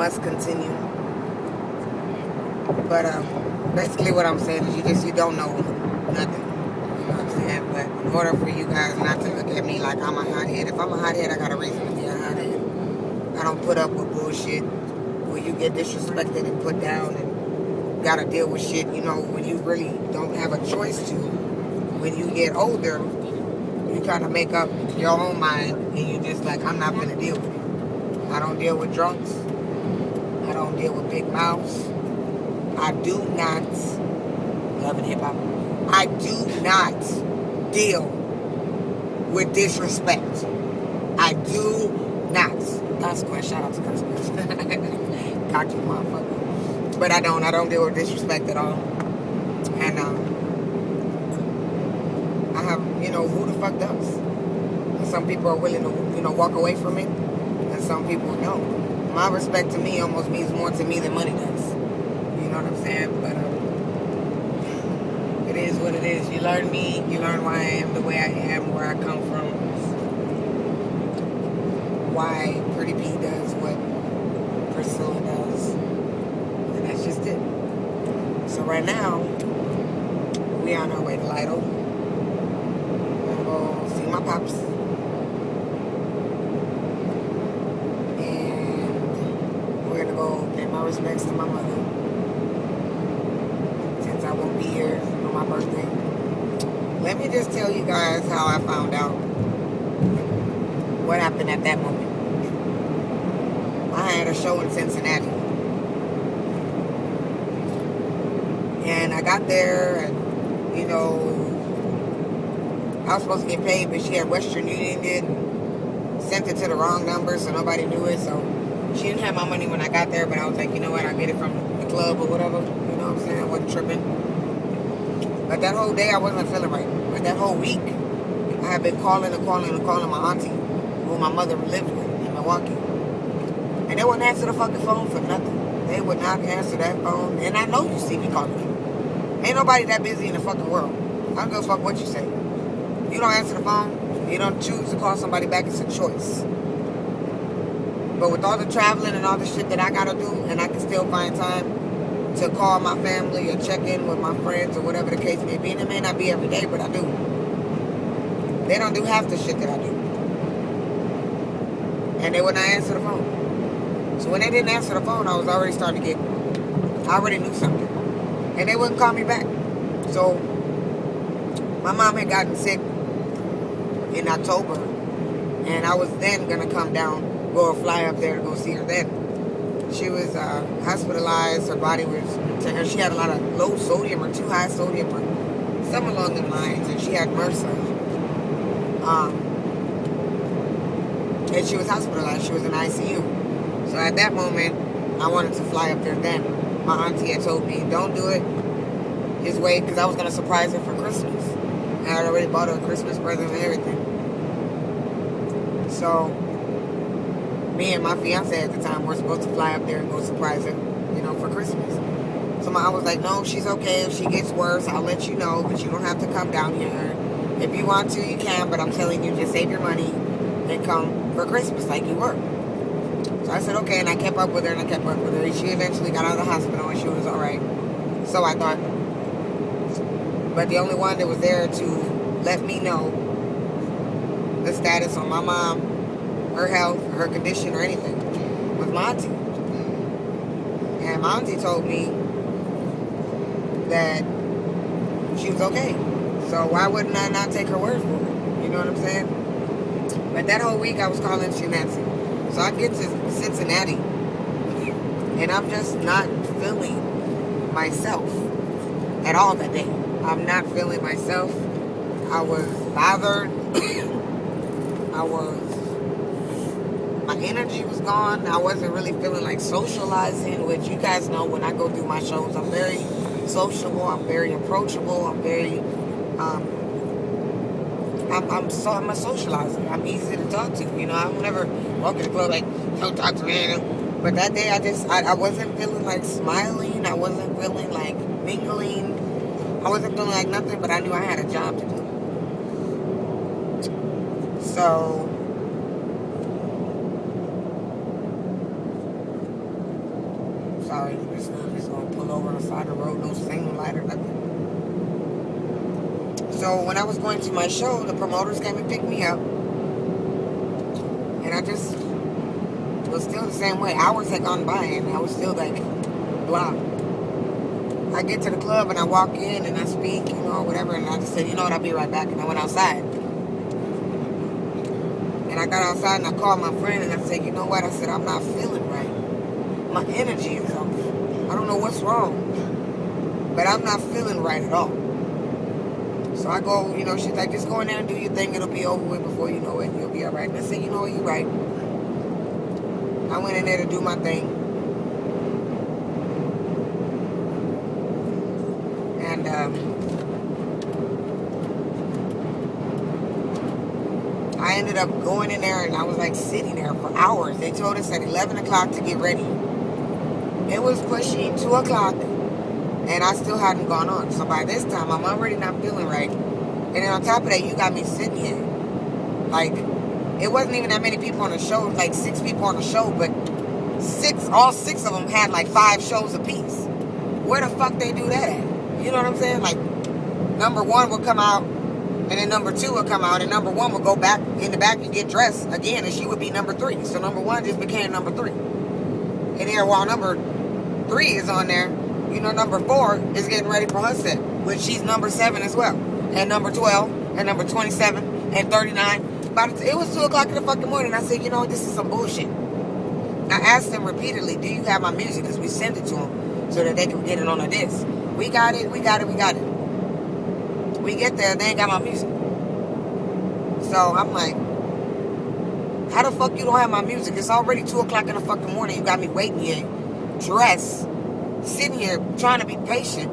must continue. But basically what I'm saying is you don't know nothing. You know what I'm saying? But in order for you guys not to look at me like I'm a hothead, if I'm a hothead, I got a reason to be a hothead. I don't put up with bullshit where you get disrespected and put down and gotta deal with shit, when you really don't have a choice to. When you get older, you kind of make up your own mind and you just like, I'm not gonna deal with it. I don't deal with drunks. I don't deal with big mouths. I do not, loving hip hop, I do not deal with disrespect. I do not. Consequence, shout out to Consequence. Cocky motherfucker. But I don't deal with disrespect at all. And I have, who the fuck does? And some people are willing to, walk away from it. And some people don't. My respect to me almost means more to me than money does. You know what I'm saying? But it is what it is. You learn me, you learn why I am the way I am, where I come from, why Pretty P does what Priscilla does. And that's just it. So right now, we on our way to Lido. We're gonna go see my pops. And we're gonna go pay my respects to my mother. Since I won't be here on my birthday. Let me just tell you guys how I found out what happened at that moment. I had a show in Cincinnati. And I got there and, I was supposed to get paid, but she had Western Union did and sent it to the wrong number, so nobody knew it. So she didn't have my money when I got there, but I was like, you know what, I'll get it from the club or whatever. You know what I'm saying? I wasn't tripping. But that whole day, I wasn't feeling right. But that whole week, I had been calling my auntie, who my mother lived with in Milwaukee. And they wouldn't answer the fucking phone for nothing. They would not answer that phone. And I know you see me calling me. Ain't nobody that busy in the fucking world. I don't give a fuck what you say. You don't answer the phone. You don't choose to call somebody back. It's a choice. But with all the traveling and all the shit that I gotta do, and I can still find time to call my family or check in with my friends or whatever the case may be. And it may not be every day, but I do. They don't do half the shit that I do. And they would not answer the phone. So when they didn't answer the phone, I was already starting to I already knew something. And they wouldn't call me back. So my mom had gotten sick in October. And I was then going to come down, fly up there to go see her then. She was hospitalized. Her body was, she had a lot of low sodium or too high sodium or something along the lines. And she had MRSA. And she was hospitalized. She was in ICU. So at that moment, I wanted to fly up there then. My auntie had told me, don't do it. Just wait, because I was going to surprise her for Christmas. I had already bought her a Christmas present and everything. So, me and my fiance at the time were supposed to fly up there and go surprise her, for Christmas. So I was like, no, she's okay. If she gets worse, I'll let you know, but you don't have to come down here. If you want to, you can, but I'm telling you, just save your money and come for Christmas like you were. So I said, okay, and I kept up with her, and she eventually got out of the hospital, and she was all right. So I thought. But the only one that was there to let me know the status on my mom, her health, her condition, or anything was my auntie. And my auntie told me that she was okay. So why wouldn't I not take her word for it? You know what I'm saying? But that whole week I was calling Nancy. So I get to Cincinnati, and I'm just not feeling myself at all that day. I'm not feeling myself. I was bothered. My energy was gone. I wasn't really feeling like socializing, which you guys know when I go do my shows, I'm very sociable. I'm very approachable. I'm very, I'm a socializer. I'm easy to talk to. I don't ever walk in the club like, don't talk to me. But that day, I wasn't feeling like smiling. I wasn't feeling like mingling. I wasn't feeling like nothing, but I knew I had a job to do. So sorry. Just gonna pull over on the side of the road, no signal light or nothing. So when I was going to my show, the promoters came and picked me up. And I just was still the same way. Hours had gone by and I was still like, blah. I get to the club and I walk in and I speak, you know, whatever. And I just said, you know what, I'll be right back. And I went outside. And I got outside and I called my friend and I said, you know what? I said, I'm not feeling right. My energy is off. I don't know what's wrong. But I'm not feeling right at all. So I go, you know, she's like, just go in there and do your thing. It'll be over with before you know it. You'll be all right. And I said, you know what? You're right. I went in there to do my thing. And, I ended up going in there and I was like sitting there for hours. They told us at 11 o'clock to get ready. It was pushing 2 o'clock and I still hadn't gone on. So by this time, I'm already not feeling right. And then on top of that, you got me sitting here. Like, it wasn't even that many people on the show. It was like 6 people on the show, but all six of them had like 5 shows apiece. Where the fuck they do that at? You know what I'm saying? Like, number 1 would come out, and then number 2 would come out, and number 1 would go back in the back and get dressed again, and she would be number 3. So number 1 just became number 3. And then while number 3 is on there, you know, number 4 is getting ready for her set, which she's number 7 as well, and number 12, and number 27, and 39. But it was 2 o'clock in the fucking morning. I said, you know, this is some bullshit. I asked them repeatedly, do you have my music? Because we sent it to them so that they can get it on a disc. We got it. We get there, they ain't got my music. So I'm like, how the fuck you don't have my music? It's already 2 o'clock in the fucking morning. You got me waiting here, dressed, sitting here trying to be patient.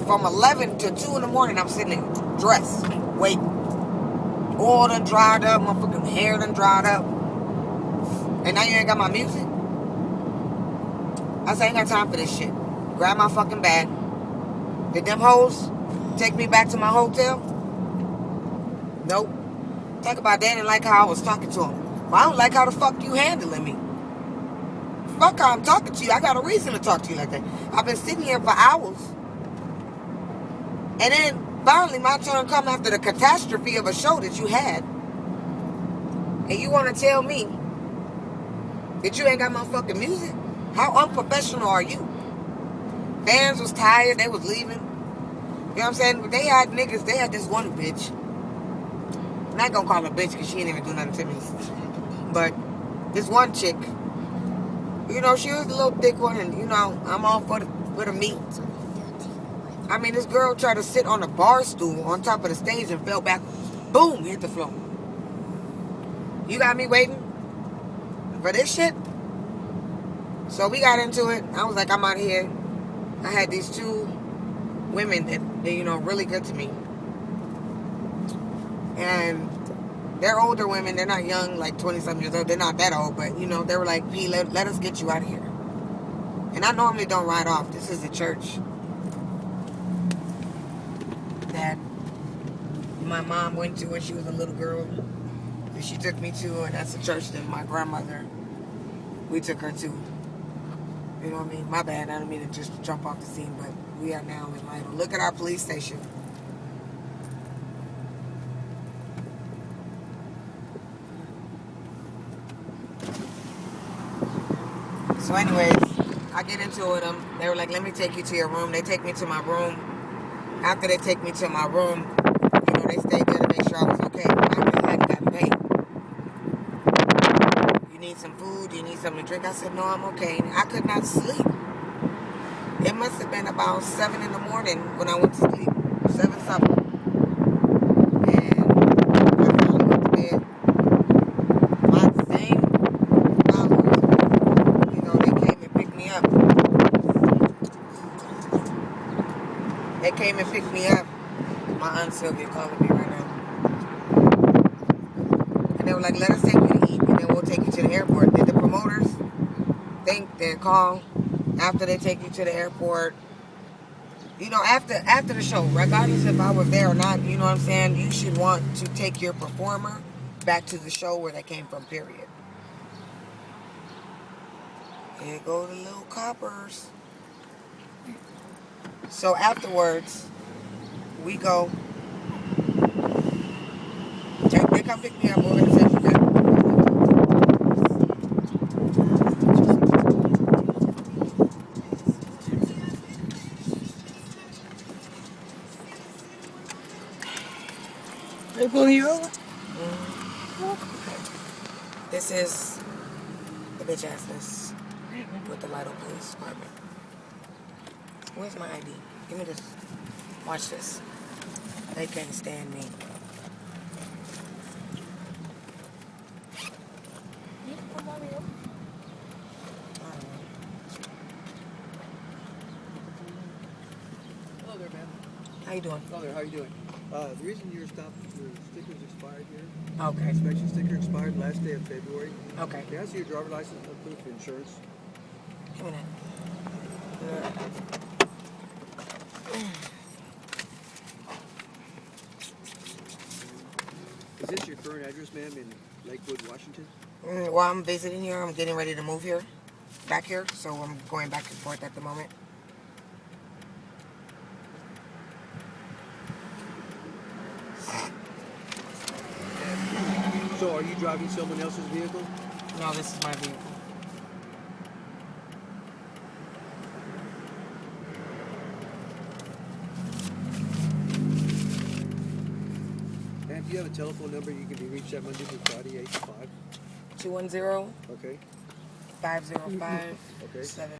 From 11 to 2 in the morning, I'm sitting there, dressed, waiting. Oil done dried up, motherfucking hair done dried up. And now you ain't got my music? I said, I ain't got time for this shit. Grab my fucking bag. Did them hoes take me back to my hotel? Nope. Talk about they didn't like how I was talking to them. Well, I don't like how the fuck you handling me. Fuck how I'm talking to you. I got a reason to talk to you like that. I've been sitting here for hours. And then finally my turn come after the catastrophe of a show that you had. And you want to tell me that you ain't got my fucking music? How unprofessional are you? Fans was tired. They was leaving. You know what I'm saying? But they had niggas. They had this one bitch. I'm not gonna call her a bitch because she ain't even do nothing to me. But this one chick, you know, she was a little thick one, and you know, I'm all for the meat. I mean, this girl tried to sit on a bar stool on top of the stage and fell back. Boom, hit the floor. You got me waiting for this shit? So we got into it. I was like, I'm out of here. I had these 2 women that, you know, really good to me. And they're older women. They're not young, like 20-something years old. They're not that old, but, you know, they were like, P, let us get you out of here. And I normally don't ride off. This is a church that my mom went to when she was a little girl. And she took me to, and that's the church that my grandmother, we took her to. You know what I mean? My bad. I don't mean to just jump off the scene, but we are now in Lytle. Look at our police station. So anyways, I get into it with them. They were like, let me take you to your room. They take me to my room. After they take me to my room, you know, they stayed there to make sure I was okay. I hadn't gotten paid. You need some food? You need something to drink? I said, no, I'm okay. I could not sleep. It must have been about 7 in the morning when I went to sleep. 7 something. And I finally went to bed. My same followers, you know, they came and picked me up. They came and picked me up. My Aunt Sylvia calling me right now. And they were like, let us take you to eat, and then we'll take you to the airport. Did the promoters think they call after they take you to the airport? You know, after the show, regardless if I was there or not, you know what I'm saying? You should want to take your performer back to the show where they came from, period. Here go the little coppers. So afterwards, we go. They come pick me up. We're gonna send you back. They pulling you over? This is the bitch assness with the Lido Police Department. Where's my ID? Give me this. Watch this. They can't stand me. Hello there, man. How you doing? Hello there, how you doing? The reason your sticker's expired here, Okay. inspection sticker expired last day of February. Okay. Can I see your driver's license and proof of insurance? Give me that. Is this your current address, ma'am, in Lakewood, Washington? While I'm visiting here, I'm getting ready to move here, back here, so I'm going back and forth at the moment. So are you driving someone else's vehicle? No, this is my vehicle. And do you have a telephone number you can be reached at Monday through Friday, 8 to 5? 210 Okay. 505 Okay. 7